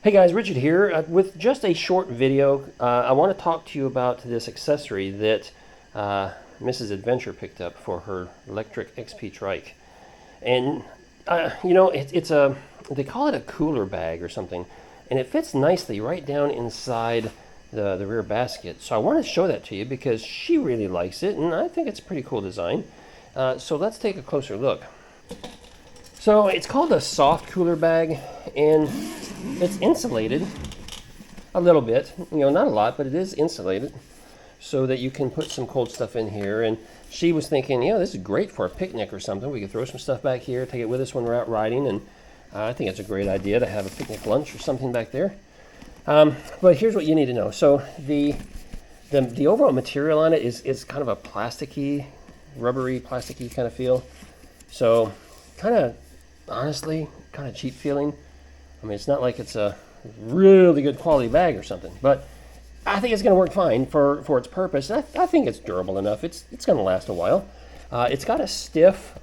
Hey guys, Richard here with just a short video. I want to talk to you about this accessory that Mrs. Adventure picked up for her Lectric XP Trike. And you know, they call it a cooler bag or something, and it fits nicely right down inside the rear basket. So I want to show that to you because she really likes it, and I think it's a pretty cool design. So let's take a closer look. So it's called a soft cooler bag, and it's insulated a little bit, you know, not a lot, but it is insulated so that you can put some cold stuff in here. And she was thinking, you know, this is great for a picnic or something. We could throw some stuff back here, take it with us when we're out riding, and I think it's a great idea to have a picnic lunch or something back there. But here's what you need to know. So the overall material on it is kind of a plasticky, rubbery, plasticky kind of feel. So kind of, honestly, kind of cheap feeling. I mean, it's not like it's a really good quality bag or something, but I think it's going to work fine for its purpose. I think it's durable enough. It's going to last a while. It's got a stiff,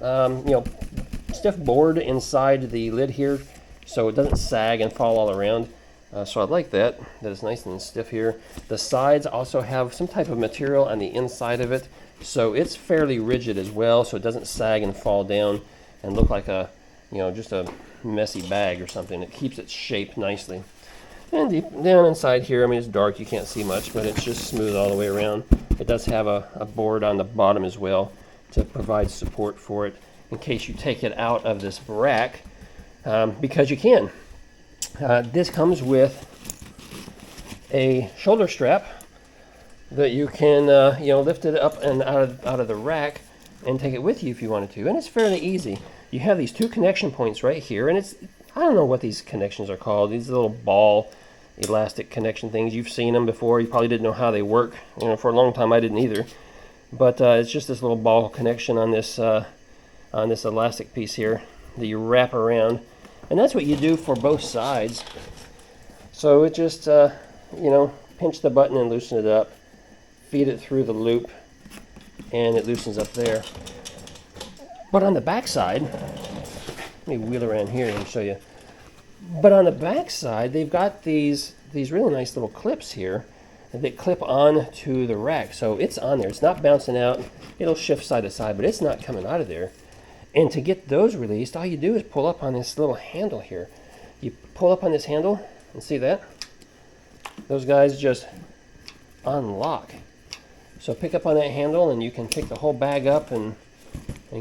stiff board inside the lid here, so it doesn't sag and fall all around. So I like that it's nice and stiff here. The sides also have some type of material on the inside of it, so it's fairly rigid as well, so it doesn't sag and fall down and look like a, you know, just a messy bag or something. It keeps its shape nicely. And deep down inside here, I mean, it's dark, you can't see much, but it's just smooth all the way around. It does have a board on the bottom as well to provide support for it in case you take it out of this rack, because you can. This comes with a shoulder strap that you can you know, lift it up and out of the rack and take it with you if you wanted to, and it's fairly easy. You have these two connection points right here, and I don't know what these connections are called. These little ball elastic connection things. You've seen them before. You probably didn't know how they work. You know, for a long time I didn't either. But it's just this little ball connection on this elastic piece here that you wrap around, and that's what you do for both sides. So it just you know, pinch the button and loosen it up, feed it through the loop, and it loosens up there. But on the back side, let me wheel around here and show you. But on the back side, they've got these really nice little clips here that clip on to the rack. So it's on there. It's not bouncing out. It'll shift side to side, but it's not coming out of there. And to get those released, all you do is pull up on this little handle here. You pull up on this handle and see that? Those guys just unlock. So pick up on that handle and you can pick the whole bag up and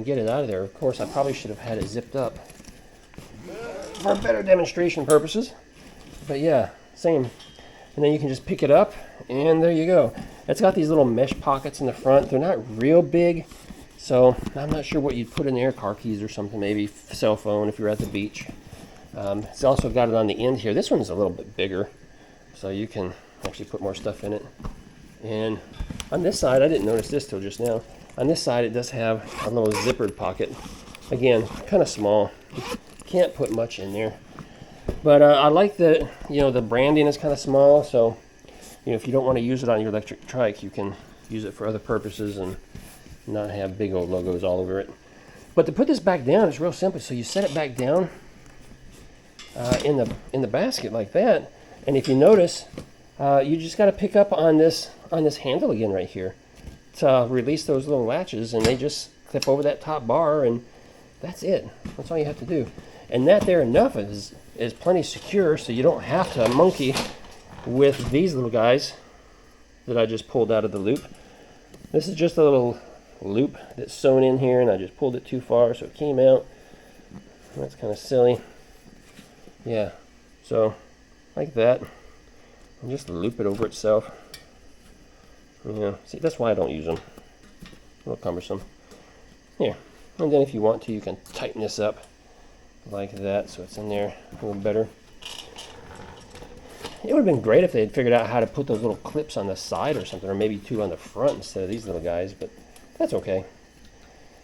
get it out of there. Of course, I probably should have had it zipped up for better demonstration purposes. But yeah, same. And then you can just pick it up, and there you go. It's got these little mesh pockets in the front. They're not real big, so I'm not sure what you'd put in there. Car keys or something, maybe cell phone if you're at the beach. It's also got it on the end here. This one's a little bit bigger, so you can actually put more stuff in it. And on this side, I didn't notice this till just now. On this side, it does have a little zippered pocket. Again, kind of small. Can't put much in there. But I like that, you know, the branding is kind of small. So, you know, if you don't want to use it on your electric trike, you can use it for other purposes and not have big old logos all over it. But to put this back down, it's real simple. So you set it back down in the basket like that. And if you notice, you just got to pick up on this handle again right here to release those little latches, and they just clip over that top bar, and that's it. That's all you have to do. And that there enough is plenty secure, so you don't have to monkey with these little guys that I just pulled out of the loop. This is just a little loop that's sewn in here, and I just pulled it too far, so it came out. That's kind of silly. Yeah, so like that, and just loop it over itself. Yeah, see, that's why I don't use them. A little cumbersome. Here, and then if you want to, you can tighten this up like that so it's in there a little better. It would have been great if they had figured out how to put those little clips on the side or something, or maybe two on the front instead of these little guys, but that's okay.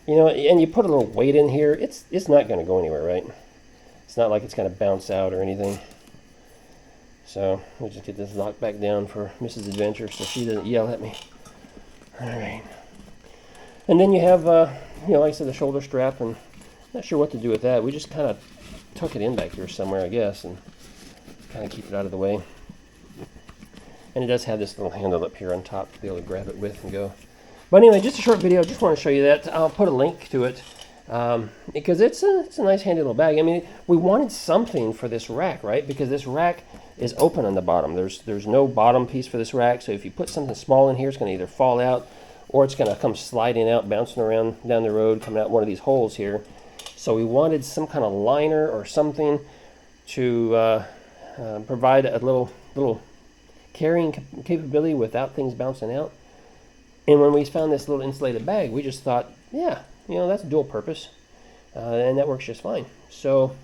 You know, and you put a little weight in here, it's not going to go anywhere, right? It's not like it's going to bounce out or anything. So we'll just get this locked back down for Mrs. Adventure so she doesn't yell at me. All right. And then you have, you know, like I said, the shoulder strap, and not sure what to do with that. We just kind of tuck it in back here somewhere, I guess, and kind of keep it out of the way. And it does have this little handle up here on top to be able to grab it with and go. But anyway, just a short video. Just want to show you that. I'll put a link to it because it's a nice handy little bag. I mean, we wanted something for this rack, right? Because this rack is open on the bottom. There's no bottom piece for this rack. So if you put something small in here, it's going to either fall out or it's going to come sliding out, bouncing around down the road, coming out one of these holes here. So we wanted some kind of liner or something to provide a little carrying capability without things bouncing out. And when we found this little insulated bag, we just thought, yeah, you know, that's dual purpose, and that works just fine. So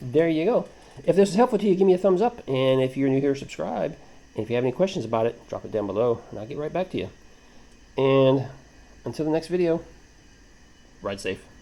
there you go. If this is helpful to you, give me a thumbs up, and if you're new here, subscribe. And if you have any questions about it, drop it down below, and I'll get right back to you. And until the next video, ride safe.